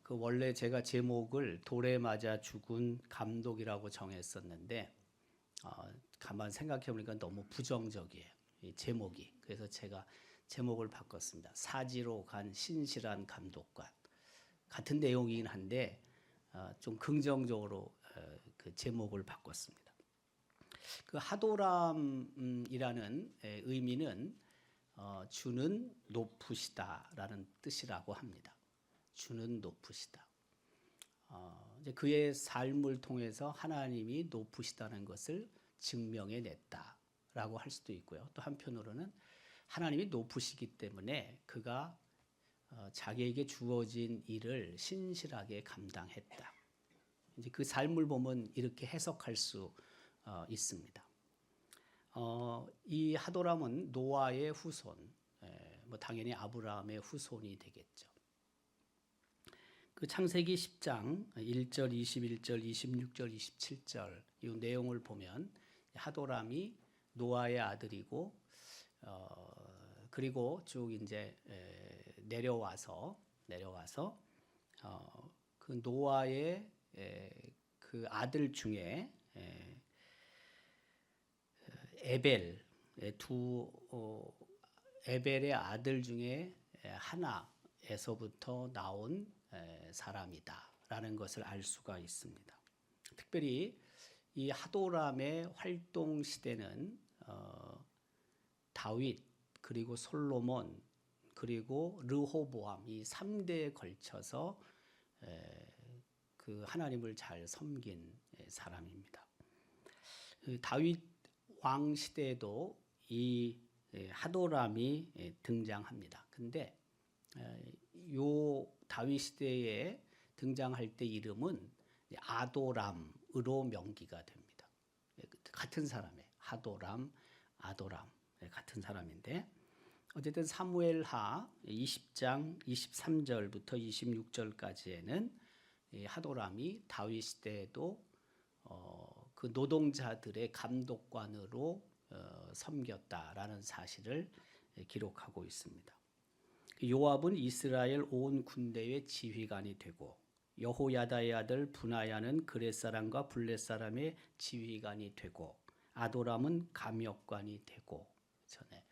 그 원래 제가 제목을 돌에 맞아 죽은 감독이라고 정했었는데 가만 생각해 보니까 너무 부정적이에요. 이 제목이. 그래서 제가 제목을 바꿨습니다. 사지로 간 신실한 감독관. 같은 내용이긴 한데 좀 긍정적으로 그 제목을 바꿨습니다. 그 하도람이라는 의미는 주는 높으시다라는 뜻이라고 합니다. 주는 높으시다. 이제 그의 삶을 통해서 하나님이 높으시다는 것을 증명해 냈다라고 할 수도 있고요. 또 한편으로는 하나님이 높으시기 때문에 그가 자기에게 주어진 일을 신실하게 감당했다. 이제 그 삶을 보면 이렇게 해석할 수 있습니다. 이 하도람은 노아의 후손, 뭐 당연히 아브라함의 후손이 되겠죠. 그 창세기 10장 1절, 21절, 26절, 27절 이 내용을 보면 하도람이 노아의 아들이고 그리고 쭉 이제 내려와서 그 노아의 그 아들 중에 에벨의 아들 중에 하나에서부터 나온 사람이다라는 것을 알 수가 있습니다. 특별히 이 하도람의 활동 시대는 다윗 그리고 솔로몬 그리고 르호보암 이 3대에 걸쳐서 그 하나님을 잘 섬긴 사람입니다. 다윗 왕 시대에도 이 하도람이 등장합니다. 근데 요 다윗 시대에 등장할 때 이름은 아도람으로 명기가 됩니다. 같은 사람의 하도람, 아도람 같은 사람인데 어쨌든 사무엘하 20장 23절부터 26절까지에는 하도람이 다윗 시대에도 그 노동자들의 감독관으로 섬겼다라는 사실을 기록하고 있습니다. 요압은 이스라엘 온 군대의 지휘관이 되고 여호야다의 아들 분하야는 그렛 사람과 블렛 사람의 지휘관이 되고 아도람은 감역관이 되고 전에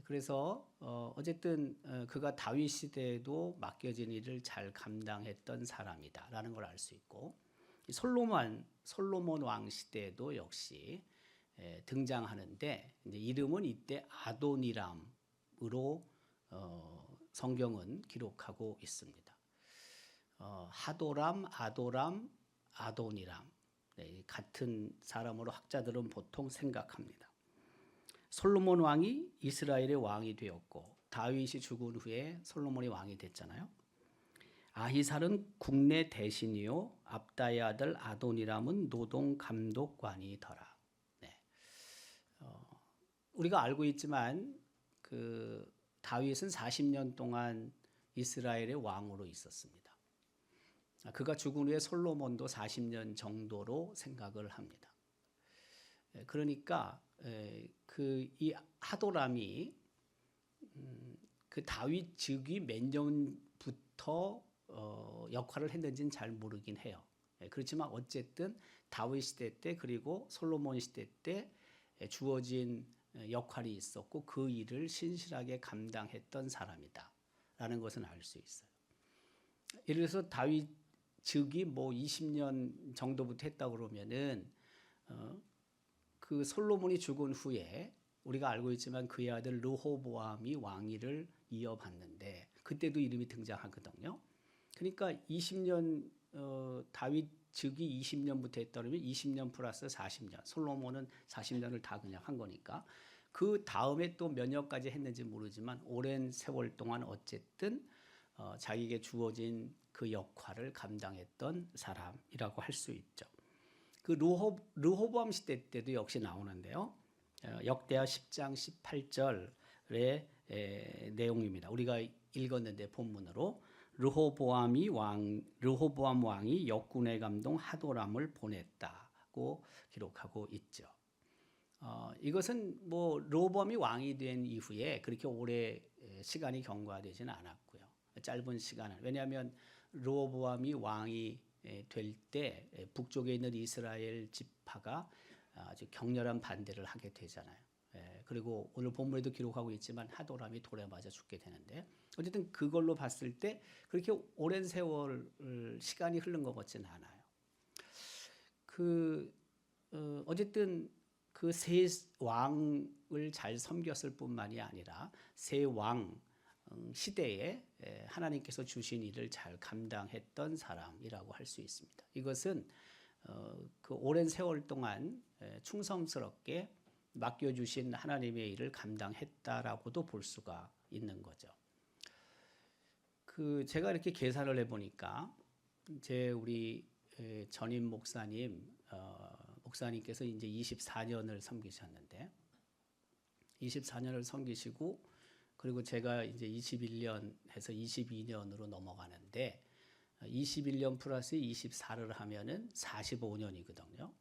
그래서 어쨌든 그가 다윗 시대에도 맡겨진 일을 잘 감당했던 사람이다라는 걸 알 수 있고 솔로몬 왕 시대에도 역시 등장하는데 이제 이름은 이때 아도니람으로 성경은 기록하고 있습니다. 하도람, 아도람, 아도니람 같은 사람으로 학자들은 보통 생각합니다. 솔로몬 왕이 이스라엘의 왕이 되었고 다윗이 죽은 후에 솔로몬이 왕이 됐잖아요. 아히살은 국내 대신이요 압다의 아들 아도니람은 노동 감독관이더라. 우리가 알고 있지만 그 다윗은 40년 동안 이스라엘의 왕으로 있었습니다. 그가 죽은 후에 솔로몬도 40년 정도로 생각을 합니다. 그러니까 그 이 하도람이 그 다윗 즉위 몇 년부터 역할을 했는지는 잘 모르긴 해요. 그렇지만 어쨌든 다윗 시대 때 그리고 솔로몬 시대 때 주어진 역할이 있었고 그 일을 신실하게 감당했던 사람이다라는 것은 알 수 있어요. 예를 들어서 다윗 즉위 뭐 20년 정도부터 했다 그러면은 그 솔로몬이 죽은 후에 우리가 알고 있지만 그의 아들 르호보암이 왕위를 이어받는데 그때도 이름이 등장하거든요. 그러니까 20년 다윗 즉위 20년부터 했다 그러면 20년 플러스 40년 솔로몬은 40년을 다 그냥 한 거니까 그 다음에 또 몇 년까지 했는지 모르지만 오랜 세월 동안 어쨌든 자기에게 주어진 그 역할을 감당했던 사람이라고 할 수 있죠. 그 르호보암 시대 때도 역시 나오는데요. 역대하 10장 18절의 내용입니다. 우리가 읽었는데 본문으로 르호보암 왕이 역군의 감독 하도람을 보냈다고 기록하고 있죠. 이것은 뭐 르호보암이 왕이 된 이후에 그렇게 오래 시간이 경과되지는 않았고요. 짧은 시간을 왜냐하면 르호보암이 왕이 될 때 북쪽에 있는 이스라엘 지파가 아주 격렬한 반대를 하게 되잖아요. 그리고 오늘 본문에도 기록하고 있지만 하도람이 돌에 맞아 죽게 되는데 어쨌든 그걸로 봤을 때 그렇게 오랜 세월 시간이 흐른 것 같지는 않아요. 어쨌든 그 세 왕을 잘 섬겼을 뿐만이 아니라 세 왕 시대에 하나님께서 주신 일을 잘 감당했던 사람이라고 할 수 있습니다. 이것은 그 오랜 세월 동안 충성스럽게 맡겨주신 하나님의 일을 감당했다라고도 볼 수가 있는 거죠. 제가 이렇게 계산을 해보니까 우리 전임 목사님께서 이제 24년을 섬기셨는데 24년을 섬기시고 그리고 제가 이제 21년 해서 22년으로 넘어가는데 21년 플러스 24를 하면은 45년이거든요.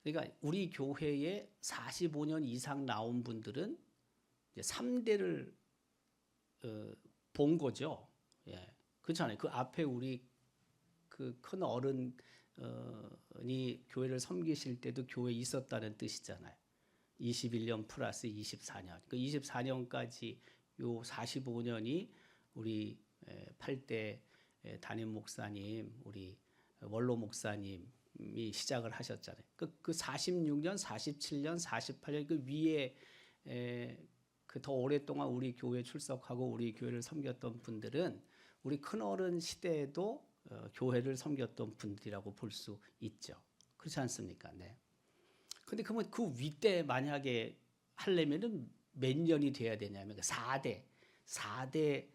그러니까 우리 교회에 45년 이상 나온 분들은 이제 3대를 본 거죠. 예. 그렇잖아요. 그 앞에 우리 그 큰 어른이 교회를 섬기실 때도 교회에 있었다는 뜻이잖아요. 21년 플러스 24년. 그 24년까지 요 45년이 우리 8대 담임 목사님, 우리 원로 목사님이 시작을 하셨잖아요. 그 46년, 47년, 48년 그 위에 그 더 오랫동안 우리 교회에 출석하고 우리 교회를 섬겼던 분들은 우리 큰어른 시대에도 교회를 섬겼던 분들이라고 볼 수 있죠. 그렇지 않습니까? 네. 근데 그러면 그 윗대 만약에 하려면은 몇 년이 돼야 되냐면 4대의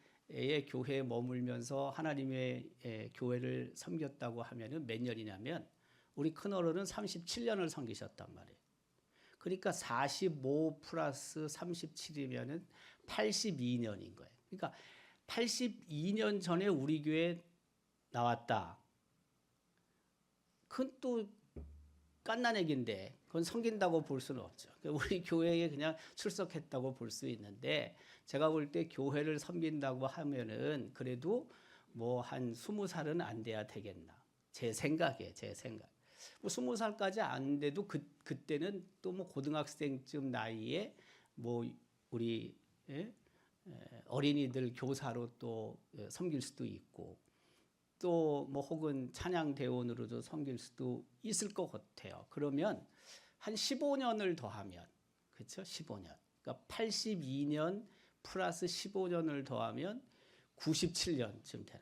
교회에 머물면서 하나님의 교회를 섬겼다고 하면은 몇 년이냐면 우리 큰어른은 37년을 섬기셨단 말이에요. 그러니까 45 플러스 37이면은 82년인 거예요. 그러니까 82년 전에 우리 교회에 나왔다. 그건 또 깐난 얘기인데 그건 섬긴다고 볼 수는 없죠. 우리 교회에 그냥 출석했다고 볼 수 있는데 제가 볼 때 교회를 섬긴다고 하면은 그래도 뭐 한 20살은 안 돼야 되겠나. 제 생각이에요. 제 생각. 뭐 20살까지 안 돼도 그때는 또 뭐 고등학생쯤 나이에 뭐 우리 어린이들 교사로 또 섬길 수도 있고 또 뭐 혹은 찬양 대원으로도 섬길 수도 있을 것 같아요. 그러면 한 15년을 더하면 그렇죠? 15년. 그러니까 82년 플러스 15년을 더하면 97년쯤 되는 거예요.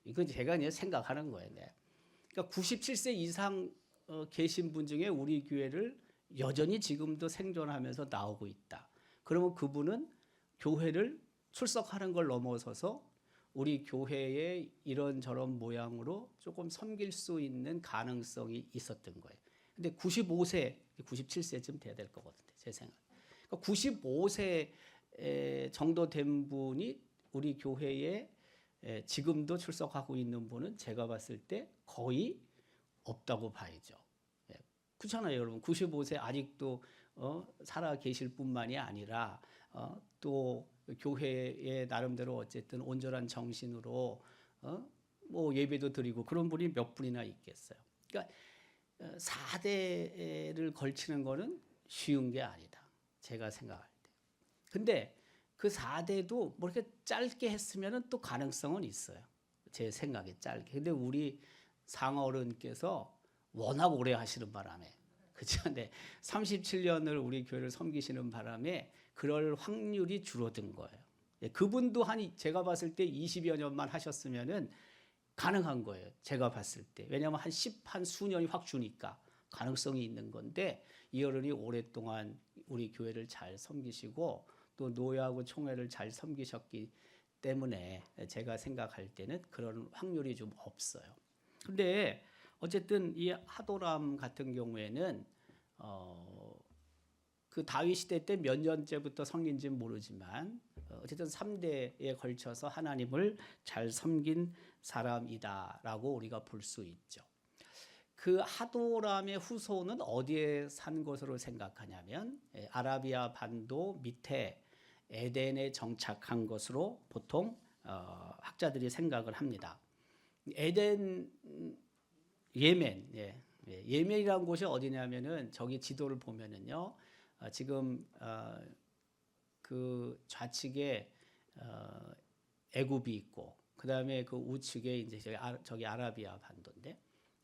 이건 제가 그냥 생각하는 거예요. 네. 그러니까 97세 이상 계신 분 중에 우리 교회를 여전히 지금도 생존하면서 나오고 있다. 그러면 그분은 교회를 출석하는 걸 넘어서서 우리 교회의 이런저런 모양으로 조금 섬길 수 있는 가능성이 있었던 거예요. 근데 95세, 97세쯤 돼야 될 것 같은데, 제 생각. 그러니까 95세 정도 된 분이 우리 교회에 지금도 출석하고 있는 분은 제가 봤을 때 거의 없다고 봐야죠. 그렇잖아요, 여러분. 95세 아직도 살아 계실 뿐만이 아니라 또 교회에 나름대로 어쨌든 온전한 정신으로 뭐 예배도 드리고 그런 분이 몇 분이나 있겠어요. 그러니까 4대를 걸치는 거는 쉬운 게 아니다. 제가 생각할 때. 근데 그 4대도 뭐 이렇게 짧게 했으면은 또 가능성은 있어요. 제 생각에 짧게. 근데 우리 상어른께서 워낙 오래 하시는 바람에 그렇죠. 네. 37년을 우리 교회를 섬기시는 바람에 그럴 확률이 줄어든 거예요. 그분도 제가 봤을 때 20여 년만 하셨으면은 가능한 거예요. 제가 봤을 때. 왜냐하면 한 수년이 확 주니까 가능성이 있는 건데 이 어른이 오랫동안 우리 교회를 잘 섬기시고 또 노예하고 총회를 잘 섬기셨기 때문에 제가 생각할 때는 그런 확률이 좀 없어요. 근데 어쨌든 이 하도람 같은 경우에는 그 다윗 시대 때 몇 년째부터 섬긴지는 모르지만 어쨌든 3대에 걸쳐서 하나님을 잘 섬긴 사람이다라고 우리가 볼 수 있죠. 그 하도람의 후손은 어디에 산 것으로 생각하냐면 아라비아 반도 밑에 에덴에 정착한 것으로 보통 학자들이 생각을 합니다. 에덴 예멘, 예멘이라는 곳이 어디냐면은 저기 지도를 보면은요, 지금 그 좌측에 애굽이 있고, 그 다음에 그 우측에 이제 저기 아라비아 반도인데,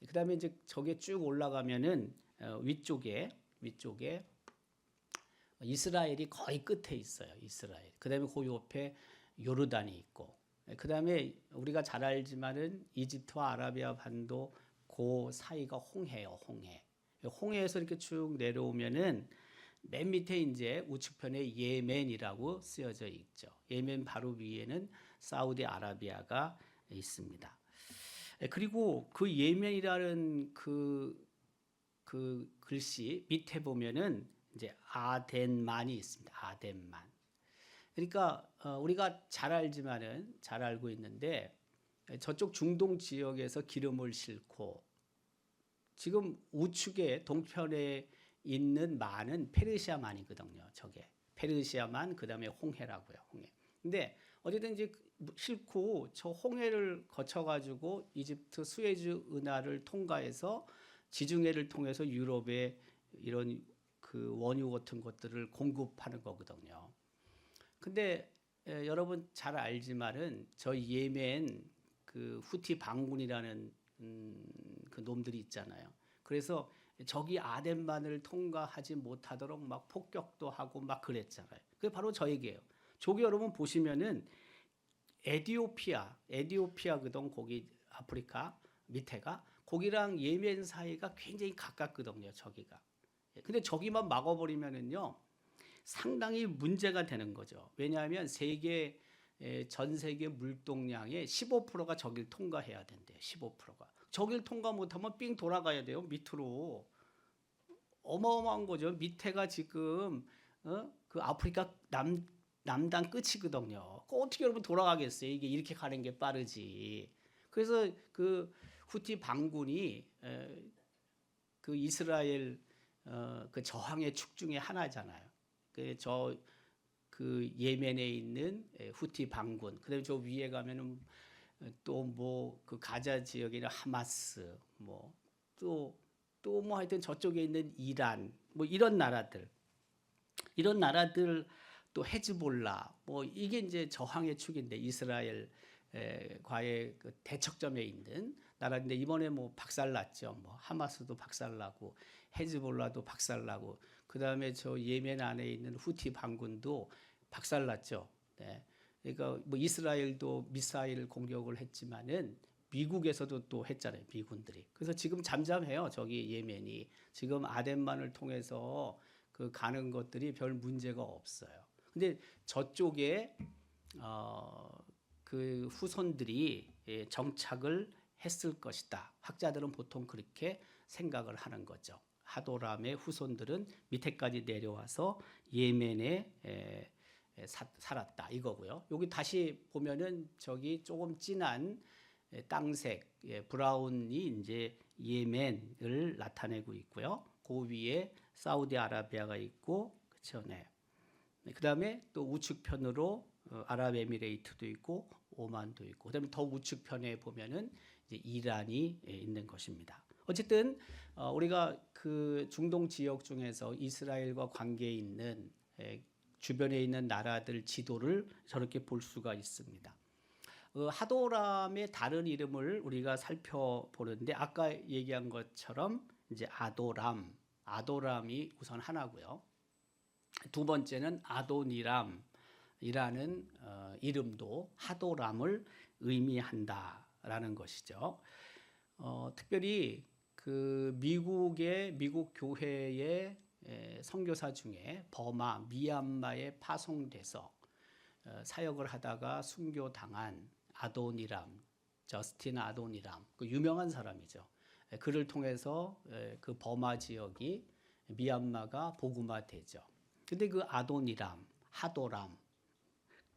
그 다음에 이제 저게 쭉 올라가면은 위쪽에 이스라엘이 거의 끝에 있어요. 이스라엘. 그 다음에 그 옆에 요르단이 있고, 그 다음에 우리가 잘 알지만은 이집트와 아라비아 반도 그 사이가 홍해요. 홍해에서 이렇게 쭉 내려오면은 맨 밑에 이제 우측편에 예멘이라고 쓰여져 있죠. 예멘 바로 위에는 사우디아라비아가 있습니다. 그리고 그 예멘이라는 그 글씨 밑에 보면은 이제 아덴만이 있습니다. 아덴만. 그러니까 우리가 잘 알고 있는데 저쪽 중동 지역에서 기름을 싣고 지금 우측에 동편에 있는 만은 페르시아만이거든요. 저게 페르시아만 그다음에 홍해라고요. 홍해. 근데 어쨌든 이제 싣고 저 홍해를 거쳐 가지고 이집트 수에즈 운하를 통과해서 지중해를 통해서 유럽에 이런 그 원유 같은 것들을 공급하는 거거든요. 근데 여러분 잘 알지만은 저 예멘 그 후티 반군이라는 그 놈들이 있잖아요. 그래서 저기 아덴만을 통과하지 못하도록 막 폭격도 하고 막 그랬잖아요. 그게 바로 저 얘기예요. 저기 여러분 보시면은 에디오피아거든. 거기 아프리카 밑에가 거기랑 예멘 사이가 굉장히 가깝거든요. 저기가. 근데 저기만 막아버리면은요 상당히 문제가 되는 거죠. 왜냐하면 전 세계 물동량의 15%가 저길 통과해야 된대요. 15%가. 저길 통과 못하면 삥 돌아가야 돼요. 밑으로. 어마어마한 거죠. 밑에가 지금 그 아프리카 남단 끝이거든요. 어떻게 여러분 돌아가겠어요? 이게 이렇게 가는 게 빠르지. 그래서 그 후티 반군이 그 이스라엘 그 저항의 축 중에 하나잖아요. 그 예멘에 있는 후티 반군. 그다음에 저 위에 가면은 또 뭐 그 가자 지역에는 하마스 또 뭐 하여튼 저쪽에 있는 이란 뭐 이런 나라들 또 헤즈볼라 뭐 이게 이제 저항의 축인데 이스라엘 과의 그 대척점에 있는 나라인데 이번에 뭐 박살났죠. 뭐 하마스도 박살나고 헤즈볼라도 박살나고 그다음에 저 예멘 안에 있는 후티 반군도 박살났죠. 네. 그러니까 뭐 이스라엘도 미사일 공격을 했지만은 미국에서도 또 했잖아요. 미군들이. 그래서 지금 잠잠해요. 저기 예멘이. 지금 아덴만을 통해서 그 가는 것들이 별 문제가 없어요. 근데 저쪽에 그 후손들이 정착을 했을 것이다. 학자들은 보통 그렇게 생각을 하는 거죠. 하도람의 후손들은 밑에까지 내려와서 예멘에 살았다 이거고요. 여기 다시 보면은 저기 조금 진한 땅색 브라운이 이제 예멘을 나타내고 있고요. 그 위에 사우디아라비아가 있고 그렇죠. 네. 그다음에 또 우측편으로 아랍에미레이트도 있고 오만도 있고 그다음에 더 우측편에 보면은 이제 이란이 있는 것입니다. 어쨌든 우리가 그 중동 지역 중에서 이스라엘과 관계 있는 주변에 있는 나라들 지도를 저렇게 볼 수가 있습니다. 하도람의 다른 이름을 우리가 살펴보는데 아까 얘기한 것처럼 이제 아도람이 우선 하나고요. 두 번째는 아도니람이라는 이름도 하도람을 의미한다라는 것이죠. 특별히 그 미국 교회의 선교사 중에 버마, 미얀마에 파송돼서 사역을 하다가 순교당한 저스틴 아도니람, 그 유명한 사람이죠. 그를 통해서 그 버마 지역이 미얀마가 복음화되죠. 근데 그 아도니람, 하도람,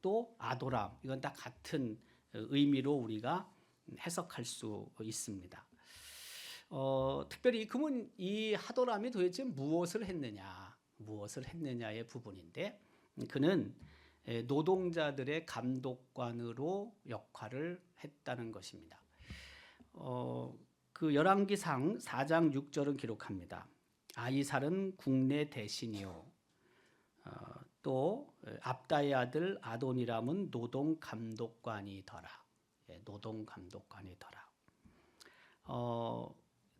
또 아도람 이건 다 같은 의미로 우리가 해석할 수 있습니다. 특별히 그러면 이 하도람이 도대체 무엇을 했느냐의 부분인데 그는 노동자들의 감독관으로 역할을 했다는 것입니다. 그 열왕기상 4장 6절은 기록합니다. 아이살은 국내 대신이요. 또 압다의 아들 아도니람은 노동 감독관이더라. 노동 감독관이더라.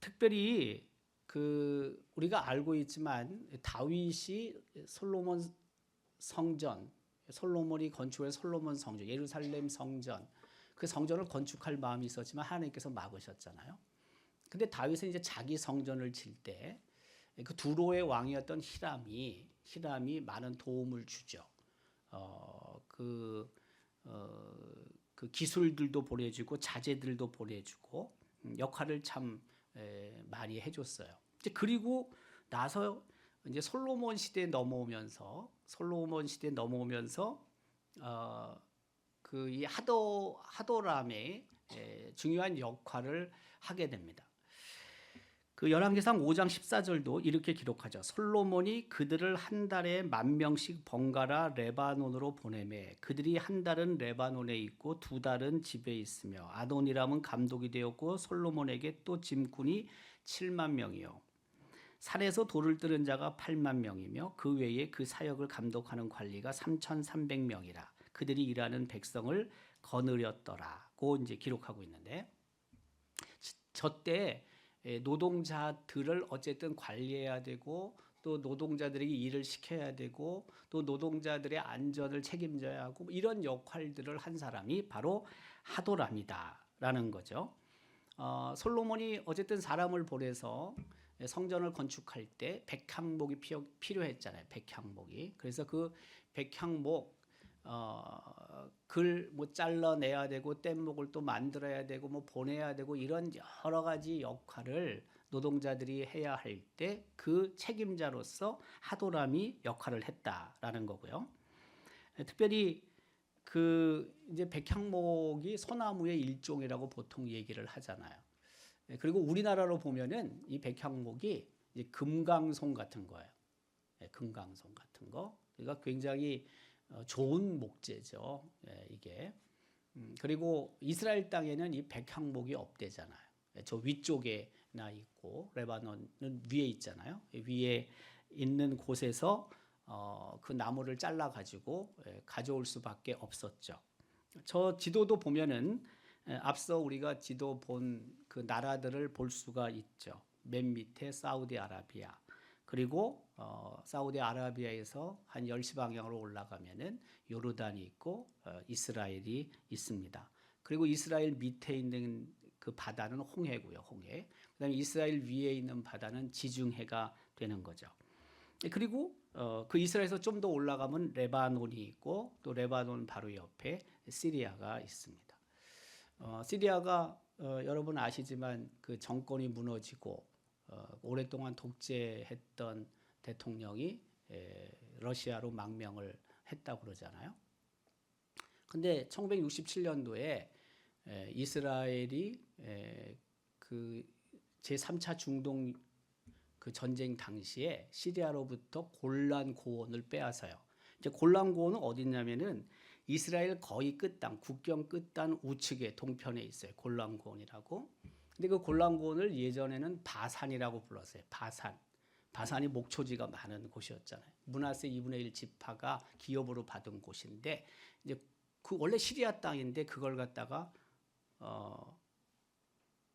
특별히 그 우리가 알고 있지만 다윗이 솔로몬 성전, 솔로몬이 건축한 솔로몬 성전, 예루살렘 성전, 그 성전을 건축할 마음이 있었지만 하나님께서 막으셨잖아요. 근데 다윗은 이제 자기 성전을 질 때 그 두로의 왕이었던 히람이 많은 도움을 주죠. 그 기술들도 보내주고 자재들도 보내주고 역할을 참 많이 해줬어요. 이제 그리고 나서 이제 솔로몬 시대에 넘어오면서 그 이 하도람의 중요한 역할을 하게 됩니다. 그 열왕기상 5장 14절도 이렇게 기록하죠. 솔로몬이 그들을 한 달에 10,000명씩 번갈아 레바논으로 보내매 그들이 한 달은 레바논에 있고 2달은 집에 있으며 아도니람은 감독이 되었고 솔로몬에게 또 짐꾼이 70,000명이요. 산에서 돌을 뜨는 자가 80,000명이며 그 외에 그 사역을 감독하는 관리가 3,300명이라. 그들이 일하는 백성을 거느렸더라고 이제 기록하고 있는데, 저때 노동자들을 어쨌든 관리해야 되고 또 노동자들에게 일을 시켜야 되고 또 노동자들의 안전을 책임져야 하고 이런 역할들을 한 사람이 바로 하도람이다라는 거죠. 솔로몬이 어쨌든 사람을 보내서 성전을 건축할 때 백향목이 필요했잖아요. 백향목이. 그래서 그 백향목 글 뭐 잘라내야 되고 뗏목을 또 만들어야 되고 뭐 보내야 되고 이런 여러 가지 역할을 노동자들이 해야 할 때 그 책임자로서 하도람이 역할을 했다라는 거고요. 특별히 그 이제 백향목이 소나무의 일종이라고 보통 얘기를 하잖아요. 그리고 우리나라로 보면은 이 백향목이 이제 금강송 같은 거예요. 금강송 같은 거. 그러니까 굉장히 좋은 목재죠. 이게. 그리고 이스라엘 땅에는 이 백향목이 없대잖아요. 저 위쪽에나 있고 레바논은 위에 있잖아요. 위에 있는 곳에서 그 나무를 잘라 가지고 가져올 수밖에 없었죠. 저 지도도 보면은 앞서 우리가 지도 본 그 나라들을 볼 수가 있죠. 맨 밑에 사우디아라비아, 그리고 사우디아라비아에서 한 10시 방향으로 올라가면은 요르단이 있고 이스라엘이 있습니다. 그리고 이스라엘 밑에 있는 그 바다는 홍해고요. 홍해. 그다음에 이스라엘 위에 있는 바다는 지중해가 되는 거죠. 그리고 그 이스라엘에서 좀 더 올라가면 레바논이 있고 또 레바논 바로 옆에 시리아가 있습니다. 시리아가 여러분 아시지만 그 정권이 무너지고 오랫동안 독재했던 대통령이 러시아로 망명을 했다고 그러잖아요. 근데 1967년도에 이스라엘이 그 제3차 중동 그 전쟁 당시에 시리아로부터 골란 고원을 빼앗아요. 이제 골란 고원은 어디냐면은 이스라엘 거의 끝단, 국경 끝단 우측에 동편에 있어요. 골란 고원이라고. 근데 그 골란 고원을 예전에는 바산이라고 불렀어요. 바산이 목초지가 많은 곳이었잖아요. 므낫세 2분의 1 지파가 기업으로 받은 곳인데 이제 그 원래 시리아 땅인데 그걸 갖다가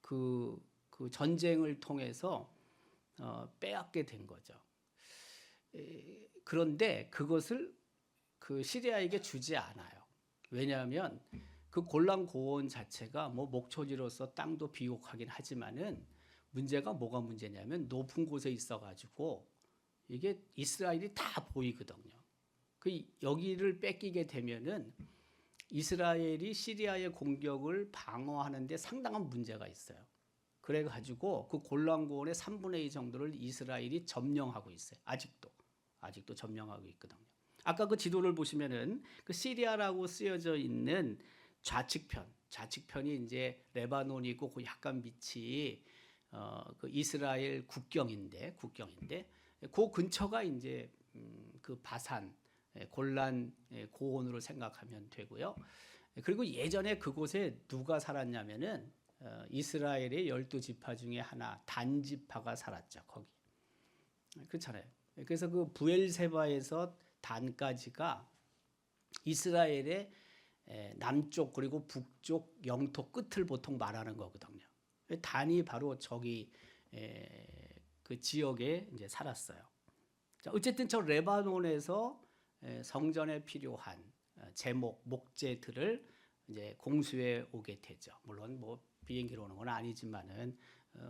그 전쟁을 통해서 빼앗게 된 거죠. 그런데 그것을 그 시리아에게 주지 않아요. 왜냐하면 그 골란 고원 자체가 뭐 목초지로서 땅도 비옥하긴 하지만은 문제가 뭐가 문제냐면 높은 곳에 있어가지고 이게 이스라엘이 다 보이거든요. 그 여기를 뺏기게 되면은 이스라엘이 시리아의 공격을 방어하는데 상당한 문제가 있어요. 그래가지고 그 골란 고원의 3분의 2 정도를 이스라엘이 점령하고 있어요. 아직도 점령하고 있거든요. 아까 그 지도를 보시면은 그 시리아라고 쓰여져 있는 좌측편이 이제 레바논이고 그 약간 밑이 그 이스라엘 국경인데 그 근처가 이제 그 바산 골란 고원으로 생각하면 되고요. 그리고 예전에 그곳에 누가 살았냐면은 이스라엘의 12지파 중에 하나 단 지파가 살았죠. 거기. 그렇잖아요. 그래서 그 부엘세바에서 단까지가 이스라엘의 남쪽 그리고 북쪽 영토 끝을 보통 말하는 거거든요. 단이 바로 저기 그 지역에 이제 살았어요. 자, 어쨌든 저 레바논에서 성전에 필요한 제목, 목재들을 이제 공수해 오게 되죠. 물론 뭐 비행기로 오는 건 아니지만은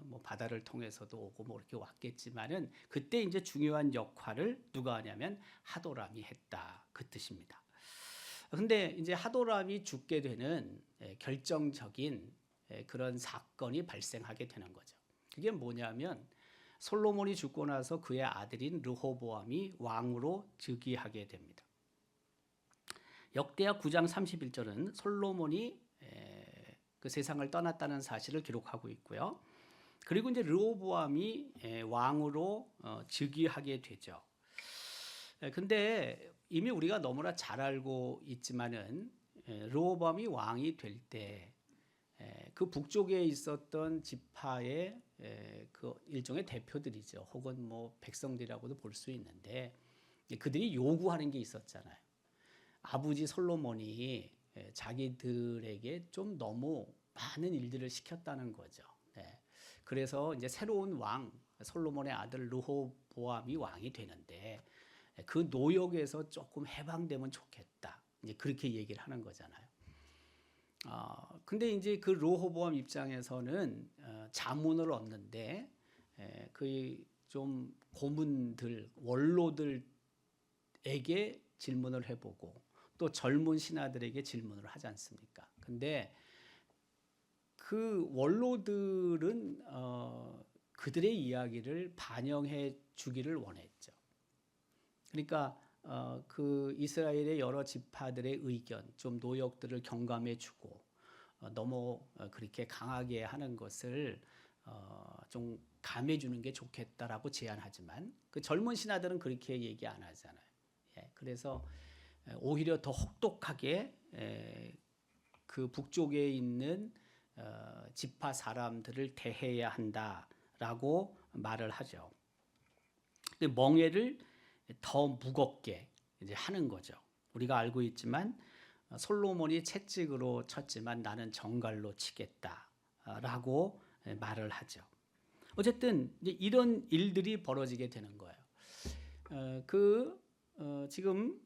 뭐 바다를 통해서도 오고 뭐 이렇게 왔겠지만은 그때 이제 중요한 역할을 누가 하냐면 하도람이 했다 그 뜻입니다. 근데 이제 하도람이 죽게 되는 결정적인 그런 사건이 발생하게 되는 거죠. 그게 뭐냐면 솔로몬이 죽고 나서 그의 아들인 르호보암이 왕으로 즉위하게 됩니다. 역대하 9장 31절은 솔로몬이 그 세상을 떠났다는 사실을 기록하고 있고요. 그리고 이제 르호보암이 왕으로 즉위하게 되죠. 근데 이미 우리가 너무나 잘 알고 있지만은 르호보암이 왕이 될 때 그 북쪽에 있었던 지파의 그 일종의 대표들이죠. 혹은 뭐 백성들이라고도 볼 수 있는데 그들이 요구하는 게 있었잖아요. 아버지 솔로몬이 자기들에게 좀 너무 많은 일들을 시켰다는 거죠. 그래서 이제 새로운 왕 솔로몬의 아들 르호보암이 왕이 되는데 그 노역에서 조금 해방되면 좋겠다. 이제 그렇게 얘기를 하는 거잖아요. 근데 이제 그 르호보암 입장에서는 자문을 얻는데 그 좀 고문들 원로들에게 질문을 해보고 또 젊은 신하들에게 질문을 하지 않습니까? 근데 그 원로들은 그들의 이야기를 반영해 주기를 원했죠. 그러니까 그 이스라엘의 여러 지파들의 의견, 좀 노역들을 경감해주고 너무 그렇게 강하게 하는 것을 좀 감해주는 게 좋겠다라고 제안하지만 그 젊은 신하들은 그렇게 얘기 안 하잖아요. 그래서 오히려 더 혹독하게 그 북쪽에 있는 지파 사람들을 대해야 한다라고 말을 하죠. 근데 멍에를 더 무겁게 이제 하는 거죠. 우리가 알고 있지만 솔로몬이 채찍으로 쳤지만 나는 정갈로 치겠다라고 말을 하죠. 어쨌든 이제 이런 일들이 벌어지게 되는 거예요. 지금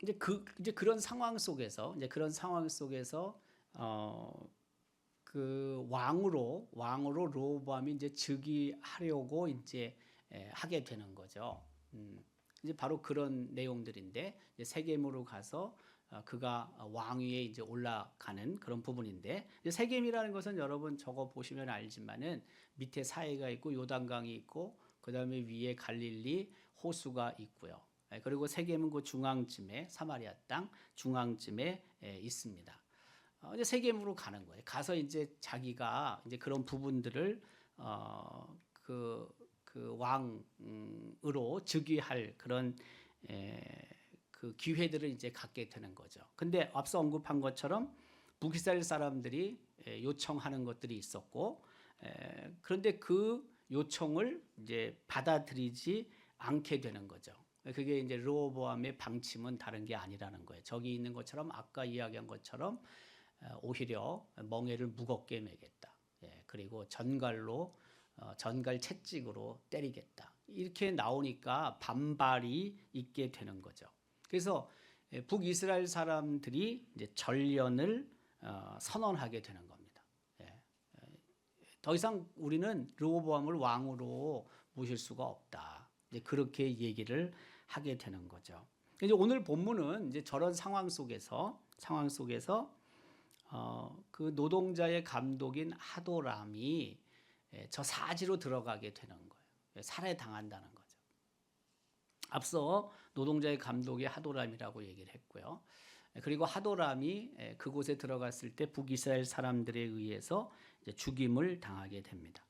이제 그런 상황 속에서 그 왕으로 르호보암이 이제 즉위하려고 이제 하게 되는 거죠. 이제 바로 그런 내용들인데 이제 세겜으로 가서 그가 왕위에 이제 올라가는 그런 부분인데 이제 세겜이라는 것은 여러분 적어 보시면 알지만은 밑에 사해가 있고 요단강이 있고 그 다음에 위에 갈릴리 호수가 있고요. 그리고 세겜은 그 중앙쯤에 사마리아 땅 중앙쯤에 있습니다. 이제 세겜으로 가는 거예요. 가서 이제 자기가 이제 그런 부분들을 그 왕으로 즉위할 그런 그 기회들을 이제 갖게 되는 거죠. 근데 앞서 언급한 것처럼 북이스라엘 사람들이 요청하는 것들이 있었고 그런데 그 요청을 이제 받아들이지 않게 되는 거죠. 그게 이제 르호보암의 방침은 다른 게 아니라는 거예요. 저기 있는 것처럼 아까 이야기한 것처럼 오히려 멍에를 무겁게 매겠다. 그리고 전갈 채찍으로 때리겠다. 이렇게 나오니까 반발이 있게 되는 거죠. 그래서 북이스라엘 사람들이 이제 전련을 선언하게 되는 겁니다. 더 이상 우리는 르호보암을 왕으로 모실 수가 없다. 이제 그렇게 얘기를 하게 되는 거죠. 이제 오늘 본문은 이제 저런 상황 속에서 그 노동자의 감독인 하도람이 저 사지로 들어가게 되는 거예요. 살해당한다는 거죠. 앞서 노동자의 감독이 하도람이라고 얘기를 했고요. 그리고 하도람이 그곳에 들어갔을 때 북이스라엘 사람들에 의해서 죽임을 당하게 됩니다.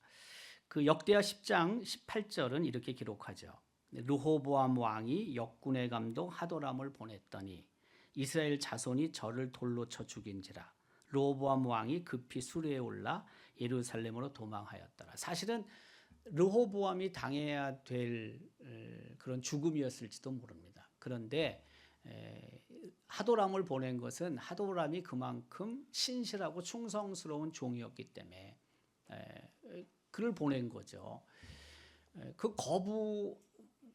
그 역대하 10장 18절은 이렇게 기록하죠. 르호보암 왕이 역군의 감독 하도람을 보냈더니 이스라엘 자손이 저를 돌로 쳐 죽인지라. 르호보암 왕이 급히 수레에 올라 예루살렘으로 도망하였더라. 사실은 르호보암이 당해야 될 그런 죽음이었을지도 모릅니다. 그런데 하도람을 보낸 것은 하도람이 그만큼 신실하고 충성스러운 종이었기 때문에 그를 보낸 거죠. 그 거부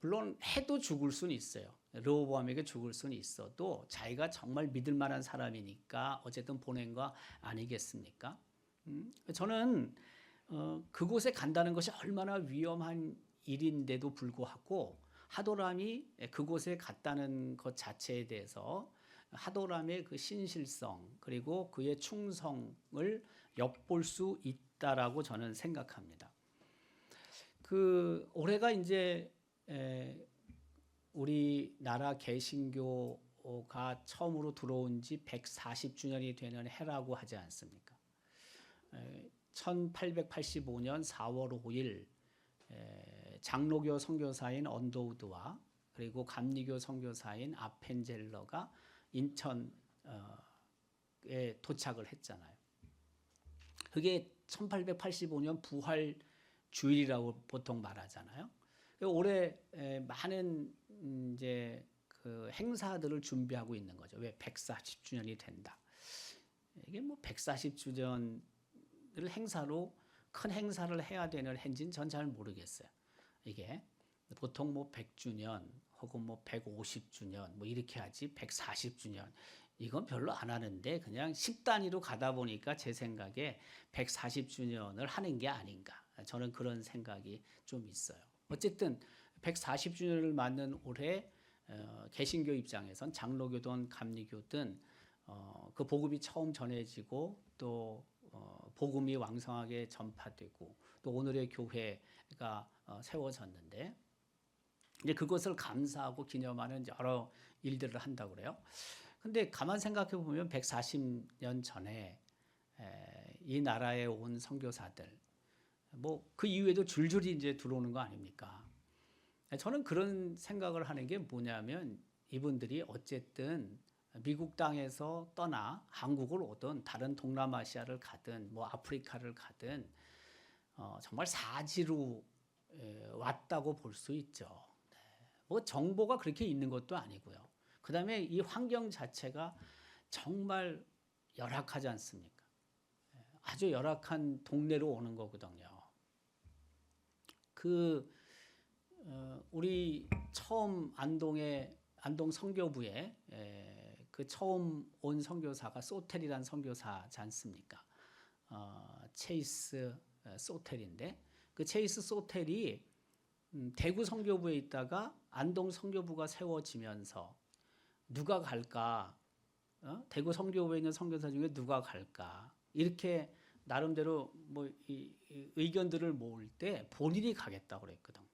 물론 해도 죽을 수는 있어요. 르호보암에게 죽을 수는 있어도 자기가 정말 믿을 만한 사람이니까 어쨌든 보낸 거 아니겠습니까? 저는 그곳에 간다는 것이 얼마나 위험한 일인데도 불구하고 하도람이 그곳에 갔다는 것 자체에 대해서 하도람의 그 신실성 그리고 그의 충성을 엿볼 수 있다라고 저는 생각합니다. 올해가 이제 우리나라 개신교가 처음으로 들어온 지 140주년이 되는 해라고 하지 않습니까? 1885년 4월 5일 장로교 선교사인 언더우드와 그리고 감리교 선교사인 아펜젤러가 인천에 도착을 했잖아요. 그게 1885년 부활 주일이라고 보통 말하잖아요. 올해 많은 이제 그 행사들을 준비하고 있는 거죠. 왜 140주년이 된다. 이게 뭐 140주년을 행사로 큰 행사를 해야 되는 해인지는 전 잘 모르겠어요. 이게 보통 뭐 100주년 혹은 뭐 150주년 뭐 이렇게 하지 140주년 이건 별로 안 하는데 그냥 10단위로 가다 보니까 제 생각에 140주년을 하는 게 아닌가. 저는 그런 생각이 좀 있어요. 어쨌든 140주년을 맞는 올해 개신교 입장에선 장로교든 감리교든 그 복음이 처음 전해지고 또 복음이 왕성하게 전파되고 또 오늘의 교회가 세워졌는데 이제 그것을 감사하고 기념하는 여러 일들을 한다고 그래요. 근데 가만 생각해 보면 140년 전에 이 나라에 온 선교사들 뭐 그 이후에도 줄줄이 이제 들어오는 거 아닙니까? 저는 그런 생각을 하는 게 뭐냐면 이분들이 어쨌든 미국 땅에서 떠나 한국을 오든 다른 동남아시아를 가든 뭐 아프리카를 가든 정말 사지로 왔다고 볼 수 있죠. 뭐 정보가 그렇게 있는 것도 아니고요. 그 다음에 이 환경 자체가 정말 열악하지 않습니까? 아주 열악한 동네로 오는 거거든요. 우리 처음 안동 선교부에 그 처음 온 선교사가 소텔이라는 선교사지 않습니까? 체이스 소텔인데 그 체이스 소텔이 대구 선교부에 있다가 안동 선교부가 세워지면서 누가 갈까? 대구 선교부에 있는 선교사 중에 누가 갈까? 이렇게 나름대로 뭐 이 의견들을 모을 때 본인이 가겠다고 그랬거든요.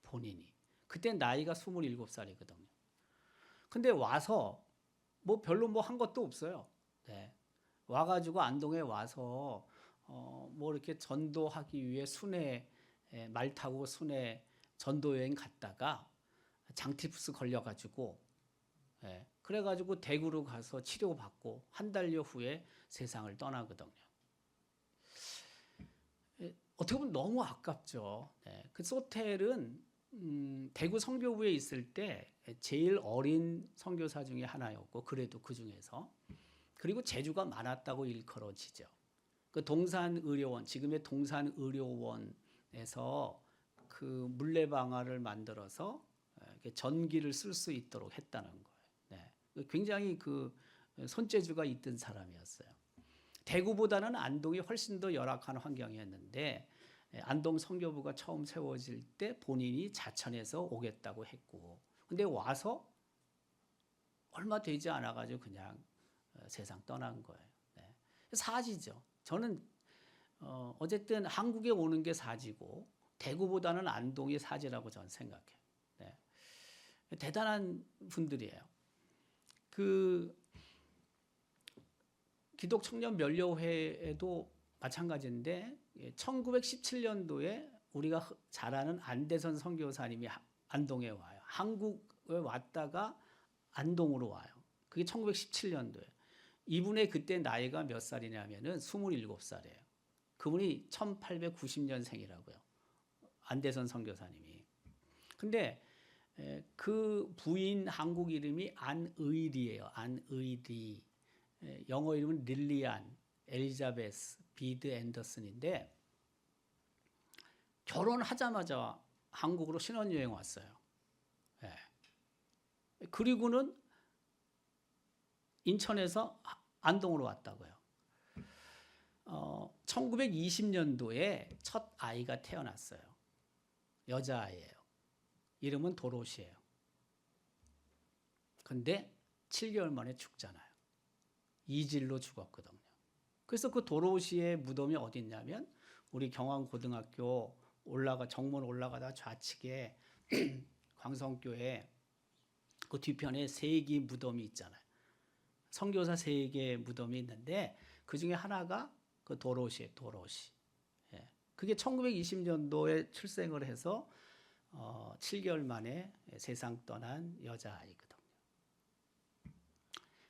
본인이. 그때 나이가 27살이거든요. 근데 와서 뭐 별로 뭐 한 것도 없어요. 네. 와가지고 안동에 와서 뭐 이렇게 전도하기 위해 순회 말 타고 순회 전도 여행 갔다가 장티푸스 걸려가지고 그래가지고 대구로 가서 치료받고 한 달여 후에 세상을 떠나거든요. 어떻게 보면 너무 아깝죠. 그 소텔은 대구 선교부에 있을 때 제일 어린 선교사 중에 하나였고 그래도 그 중에서 그리고 재주가 많았다고 일컬어지죠. 그 동산의료원 지금의 동산의료원에서 그 물레방아를 만들어서 전기를 쓸 수 있도록 했다는 거예요. 굉장히 그 손재주가 있던 사람이었어요. 대구보다는 안동이 훨씬 더 열악한 환경이었는데 안동 선교부가 처음 세워질 때 본인이 자천해서 오겠다고 했고 근데 와서 얼마 되지 않아가지고 그냥 세상 떠난 거예요. 사지죠. 저는 어쨌든 한국에 오는 게 사지고 대구보다는 안동이 사지라고 저는 생각해요. 대단한 분들이에요. 그 기독청년면료회에도 마찬가지인데 1917년도에 우리가 잘 아는 안대선 선교사님이 안동에 와요. 한국에 왔다가 안동으로 와요. 그게 1917년도에. 이분의 그때 나이가 몇 살이냐면은 27살이에요. 그분이 1890년생이라고요. 안대선 선교사님이. 근데 그 부인 한국 이름이 안의리예요. 안의리. 영어 이름은 릴리안 엘리자베스 비드 앤더슨인데 결혼하자마자 한국으로 신혼여행 왔어요. 그리고는 인천에서 안동으로 왔다고요. 1920년도에 첫 아이가 태어났어요. 여자아이예요. 이름은 도로시예요. 근데 7개월 만에 죽잖아요. 이질로 죽었거든요. 그래서 그 도로시의 무덤이 어디 있냐면 우리 경안고등학교 정문 올라가다 좌측에 광성교회 그 뒤편에 세기 무덤이 있잖아요. 선교사 세계 무덤이 있는데 그 중에 하나가 그 도로시예요. 도로시. 그게 1920년도에 출생을 해서 7개월 만에 세상 떠난 여자아이거든요.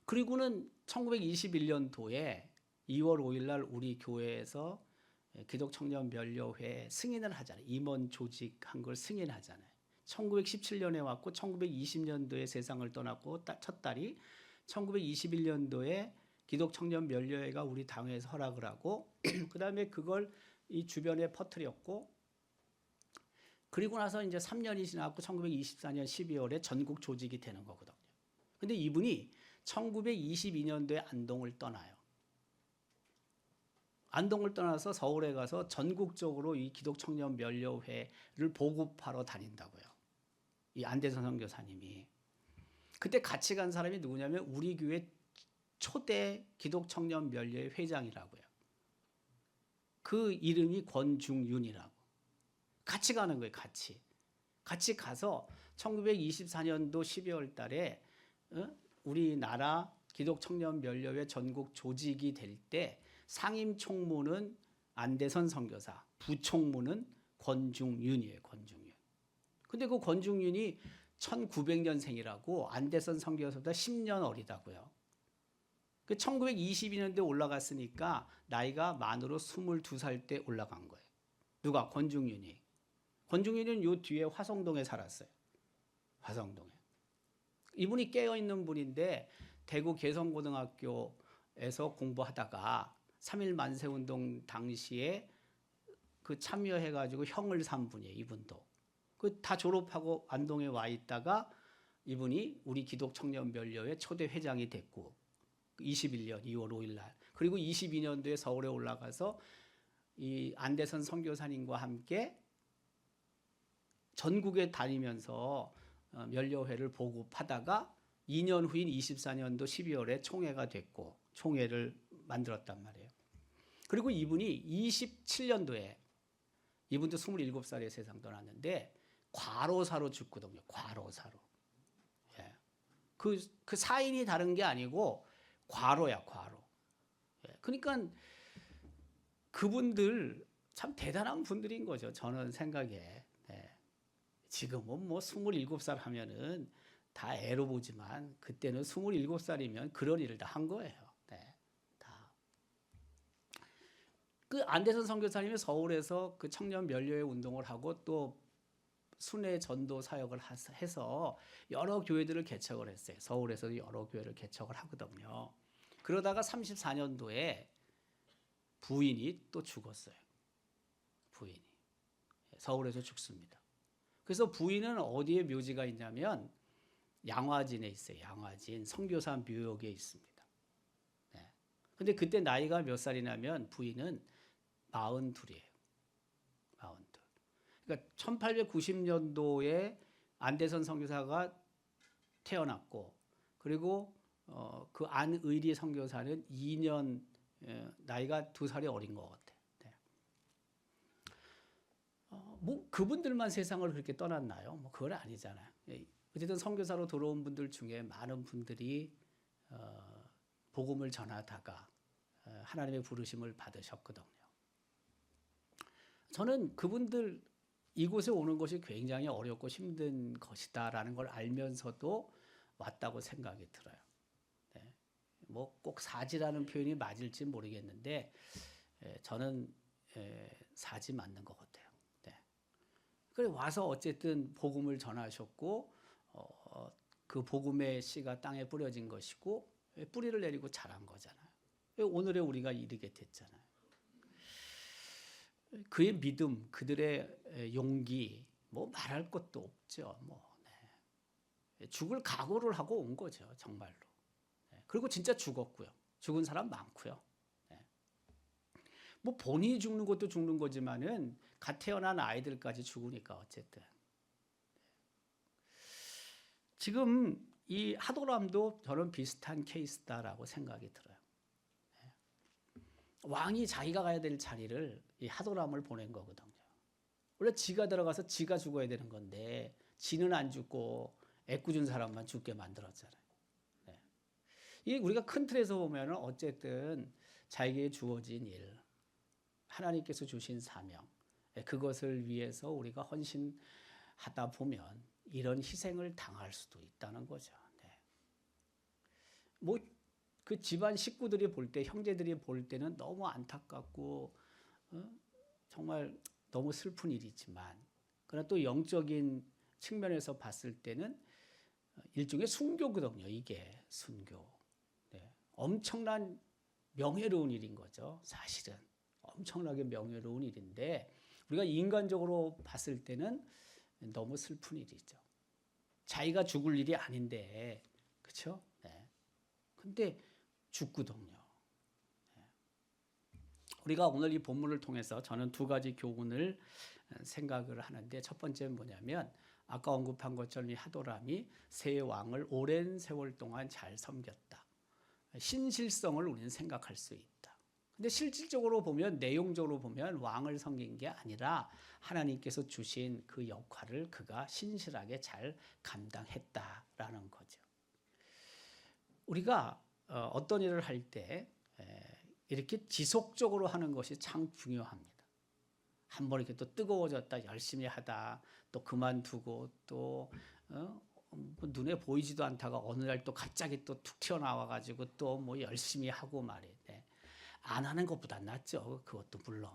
그리고는 1921년도에 2월 5일 날 우리 교회에서 기독청년면료회 승인을 하잖아요. 임원 조직한 걸 승인하잖아요. 1917년에 왔고 1920년도에 세상을 떠났고 첫 딸이 1921년도에 기독청년면료회가 우리 당회에서 허락을 하고 그 다음에 그걸 이 주변에 퍼뜨렸고 그리고 나서 이제 3년이 지나고 1924년 12월에 전국 조직이 되는 거거든요. 근데 이분이 1922년도에 안동을 떠나요. 안동을 떠나서 서울에 가서 전국적으로 이 기독청년면료회를 보급하러 다닌다고요. 이 안대선 선교사님이. 그때 같이 간 사람이 누구냐면 우리 교회 초대 기독청년면료회 회장이라고요. 그 이름이 권중윤이라고. 같이 가는 거예요. 같이 가서 1924년도 12월 달에 우리나라 기독청년면료회 전국 조직이 될 때 상임 총무는 안대선 선교사, 부총무는 권중윤이에요. 권중윤. 근데 그 권중윤이 1900년생이라고 안대선 선교사보다 10년 어리다고요. 그 1922년도에 올라갔으니까 나이가 만으로 22살 때 올라간 거예요. 누가? 권중윤이. 권중윤은 요 뒤에 화성동에 살았어요. 화성동에. 이분이 깨어있는 분인데 대구 개성고등학교에서 공부하다가 3.1 만세운동 당시에 그 참여해가지고 형을 산 분이에요. 이분도. 그 다 졸업하고 안동에 와 있다가 이분이 우리 기독청년면료회 초대 회장이 됐고 21년 2월 5일 날 그리고 22년도에 서울에 올라가서 이 안대선 선교사님과 함께 전국에 다니면서 면료회를 보급하다가 2년 후인 24년도 12월에 총회가 됐고 총회를 만들었단 말이에요. 그리고 이분이 27년도에 이분도 27살에 세상 떠났는데 과로사로 죽거든요. 과로사로. 예. 그 사인이 다른 게 아니고 과로야, 과로. 예. 그러니까 그분들 참 대단한 분들인 거죠. 저는 생각에. 예. 지금은 뭐 27살 하면은 다 애로 보지만 그때는 27살이면 그런 일을 다 한 거예요. 네. 다. 그 안대선 선교사님이 서울에서 그 청년 면료회 운동을 하고 또 순회 전도 사역을 해서 여러 교회들을 개척을 했어요. 서울에서도 여러 교회를 개척을 하거든요. 그러다가 34년도에 부인이 또 죽었어요. 부인이. 서울에서 죽습니다. 그래서 부인은 어디에 묘지가 있냐면 양화진에 있어요. 양화진 선교사 묘역에 있습니다. 네. 근데 그때 나이가 몇 살이냐면 부인은 42이에요. 42. 그러니까 1890년도에 안대선 선교사가 태어났고 그리고 그 안의리 선교사는 2년 나이가 2살이 어린 것 같아요. 네. 뭐 그분들만 세상을 그렇게 떠났나요? 뭐 그건 아니잖아요. 어쨌든 선교사로 들어온 분들 중에 많은 분들이 복음을 전하다가 하나님의 부르심을 받으셨거든요. 저는 그분들 이곳에 오는 것이 굉장히 어렵고 힘든 것이다라는 걸 알면서도 왔다고 생각이 들어요. 네. 뭐 꼭 사지라는 표현이 맞을지 모르겠는데 저는 사지 맞는 것 같아요. 네. 그래 와서 어쨌든 복음을 전하셨고 그 복음의 씨가 땅에 뿌려진 것이고 뿌리를 내리고 자란 거잖아요. 오늘의 우리가 이르게 됐잖아요. 그의 믿음, 그들의 용기, 뭐 말할 것도 없죠. 뭐 죽을 각오를 하고 온 거죠, 정말로. 그리고 진짜 죽었고요. 죽은 사람 많고요. 뭐 본인이 죽는 것도 죽는 거지만은 갓 태어난 아이들까지 죽으니까 어쨌든. 지금 이 하도람도 저는 비슷한 케이스다라고 생각이 들어요. 왕이 자기가 가야 될 자리를 이 하도람을 보낸 거거든요. 원래 지가 들어가서 지가 죽어야 되는 건데 지는 안 죽고 애꿎은 사람만 죽게 만들었잖아요. 이 우리가 큰 틀에서 보면 어쨌든 자기에게 주어진 일, 하나님께서 주신 사명, 그것을 위해서 우리가 헌신하다 보면 이런 희생을 당할 수도 있다는 거죠. 뭐 그 집안 식구들이 볼 때, 형제들이 볼 때는 너무 안타깝고 정말 너무 슬픈 일이지만, 그러나 또 영적인 측면에서 봤을 때는 일종의 순교거든요. 이게 순교. 엄청난 명예로운 일인 거죠. 사실은 엄청나게 명예로운 일인데 우리가 인간적으로 봤을 때는 너무 슬픈 일이죠. 자기가 죽을 일이 아닌데, 그렇죠? 근데 죽거든요. 우리가 오늘 이 본문을 통해서 저는 두 가지 교훈을 생각을 하는데, 첫 번째는 뭐냐면 아까 언급한 것처럼 이 하도람이 세 왕을 오랜 세월 동안 잘 섬겼다. 신실성을 우리는 생각할 수 있다. 근데 실질적으로 보면, 내용적으로 보면 왕을 섬긴 게 아니라 하나님께서 주신 그 역할을 그가 신실하게 잘 감당했다라는 거죠. 우리가 어떤 일을 할 때 이렇게 지속적으로 하는 것이 참 중요합니다. 한번 이렇게 또 뜨거워졌다, 열심히 하다, 또 그만두고 또 눈에 보이지도 않다가 어느 날 또 갑자기 또 툭 튀어나와가지고 또 뭐 열심히 하고 말이에요. 안 하는 것보다 낫죠. 그것도 물론.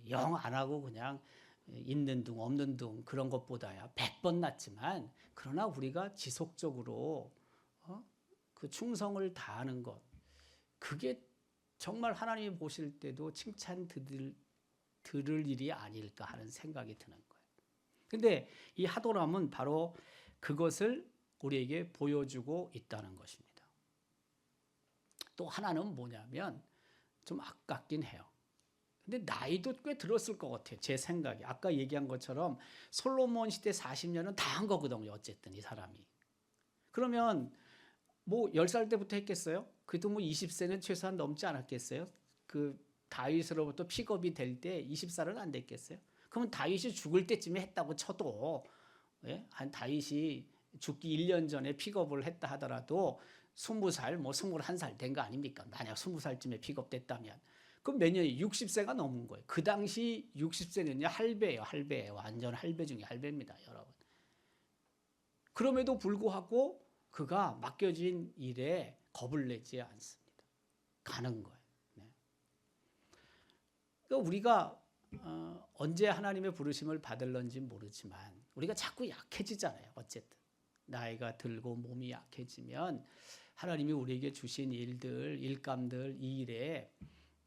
영 안 하고 그냥 있는 둥 없는 둥 그런 것보다야 100번 낫지만, 그러나 우리가 지속적으로 그 충성을 다하는 것, 그게 정말 하나님이 보실 때도 칭찬 들을 일이 아닐까 하는 생각이 드는 거예요. 근데 이 하도람은 바로 그것을 우리에게 보여주고 있다는 것입니다. 또 하나는 뭐냐면 좀 아깝긴 해요. 근데 나이도 꽤 들었을 것 같아요. 제 생각에. 아까 얘기한 것처럼 솔로몬 시대 40년은 다 한 거거든요. 어쨌든 이 사람이. 그러면 뭐 10살 때부터 했겠어요? 그래도 뭐 20세는 최소한 넘지 않았겠어요? 그 다윗으로부터 픽업이 될 때 20살은 안 됐겠어요? 그러면 다윗이 죽을 때쯤에 했다고 쳐도, 한 다윗이 죽기 1년 전에 픽업을 했다 하더라도 20살, 뭐 21살 된 거 아닙니까? 만약 20살쯤에 픽업됐다면. 그럼 몇 년이 60세가 넘은 거예요. 그 당시 60세는요, 할배예요, 할배. 완전 할배 중에 할배입니다, 여러분. 그럼에도 불구하고 그가 맡겨진 일에 겁을 내지 않습니다. 가는 거예요. 그러니까 우리가 언제 하나님의 부르심을 받을런지 모르지만 우리가 자꾸 약해지잖아요. 어쨌든 나이가 들고 몸이 약해지면 하나님이 우리에게 주신 일들, 일감들, 이 일에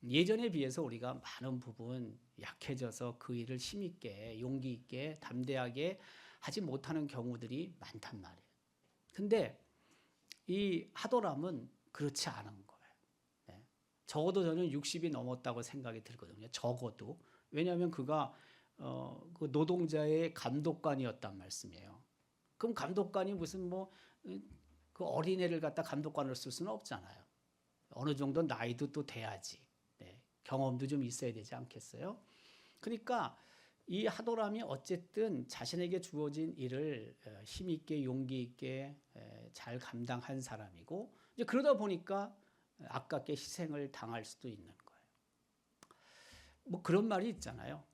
예전에 비해서 우리가 많은 부분 약해져서 그 일을 힘있게, 용기 있게, 담대하게 하지 못하는 경우들이 많단 말이에요. 근데 이 하도람은 그렇지 않은 거예요. 적어도 저는 60이 넘었다고 생각이 들거든요. 적어도. 왜냐하면 그가 그 노동자의 감독관이었단 말씀이에요. 그럼 감독관이 무슨 뭐 그 어린애를 갖다 감독관으로 쓸 수는 없잖아요. 어느 정도 나이도 또 돼야지. 경험도 좀 있어야 되지 않겠어요? 그러니까 이 하도람이 어쨌든 자신에게 주어진 일을 힘있게, 용기 있게 잘 감당한 사람이고, 이제 그러다 보니까 아깝게 희생을 당할 수도 있는 거예요. 뭐 그런 말이 있잖아요.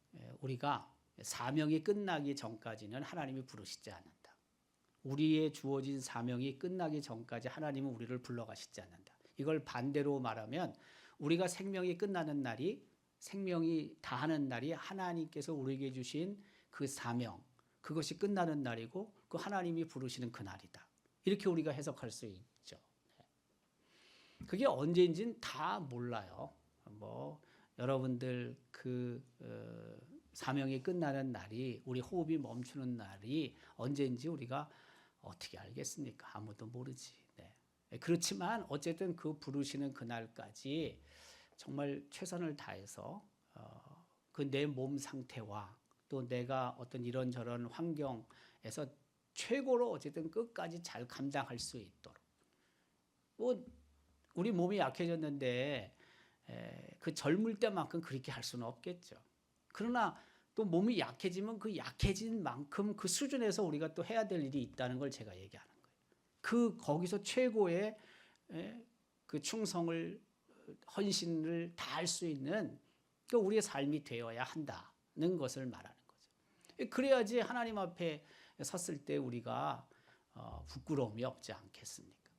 우리가 사명이 끝나기 전까지는 하나님이 부르시지 않는다. 우리의 주어진 사명이 끝나기 전까지 하나님은 우리를 불러가시지 않는다. 이걸 반대로 말하면 우리가 생명이 끝나는 날이 생명이 다하는 날이 하나님께서 우리에게 주신 그 사명 그것이 끝나는 날이고 그 하나님이 부르시는 그 날이다. 이렇게 우리가 해석할 수 있죠. 그게 언제인지는 다 몰라요. 뭐 여러분들 그 사명이 끝나는 날이 우리 호흡이 멈추는 날이 언제인지 우리가 어떻게 알겠습니까? 아무도 모르지. 네. 그렇지만 어쨌든 그 부르시는 그날까지 정말 최선을 다해서 그 내 몸 상태와 또 내가 어떤 이런저런 환경에서 최고로 어쨌든 끝까지 잘 감당할 수 있도록. 뭐 우리 몸이 약해졌는데 그 젊을 때만큼 그렇게 할 수는 없겠죠. 그러나 또 몸이 약해지면 그 약해진 만큼 그 수준에서 우리가 또 해야 될 일이 있다는 걸 제가 얘기하는 거예요. 그 거기서 최고의 그 충성을 헌신을 다할 수 있는 그 우리의 삶이 되어야 한다는 것을 말하는 거죠. 그래야지 하나님 앞에 섰을 때 우리가 부끄러움이 없지 않겠습니까?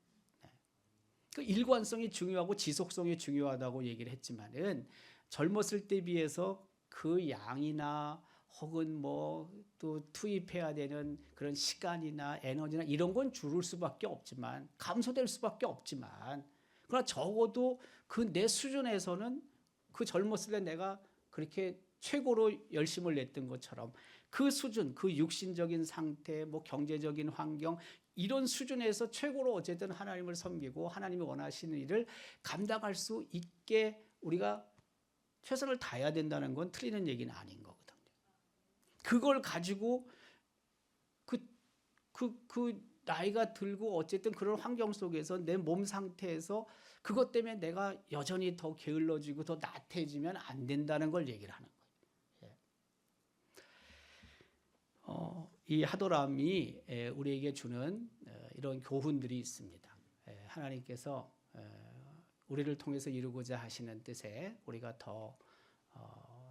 그 일관성이 중요하고 지속성이 중요하다고 얘기를 했지만은 젊었을 때 비해서 그 양이나 혹은 뭐 또 투입해야 되는 그런 시간이나 에너지나 이런 건 줄을 수밖에 없지만 감소될 수밖에 없지만 그러나 적어도 그 내 수준에서는 그 젊었을 때 내가 그렇게 최고로 열심을 냈던 것처럼 그 수준, 그 육신적인 상태, 뭐 경제적인 환경 이런 수준에서 최고로 어쨌든 하나님을 섬기고 하나님이 원하시는 일을 감당할 수 있게 우리가 최선을 다해야 된다는 건 틀리는 얘기는 아닌 거거든요. 그걸 가지고 그 나이가 들고 어쨌든 그런 환경 속에서 내 몸 상태에서 그것 때문에 내가 여전히 더 게을러지고 더 나태해지면 안 된다는 걸 얘기를 하는 거예요. 이 하도람이 우리에게 주는 이런 교훈들이 있습니다. 하나님께서 우리를 통해서 이루고자 하시는 뜻에 우리가 더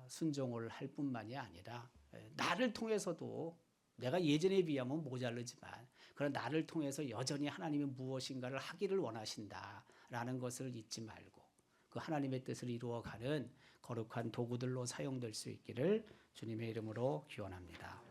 순종을 할 뿐만이 아니라 나를 통해서도 내가 예전에 비하면 모자르지만 그러나 나를 통해서 여전히 하나님이 무엇인가를 하기를 원하신다라는 것을 잊지 말고 그 하나님의 뜻을 이루어가는 거룩한 도구들로 사용될 수 있기를 주님의 이름으로 기원합니다.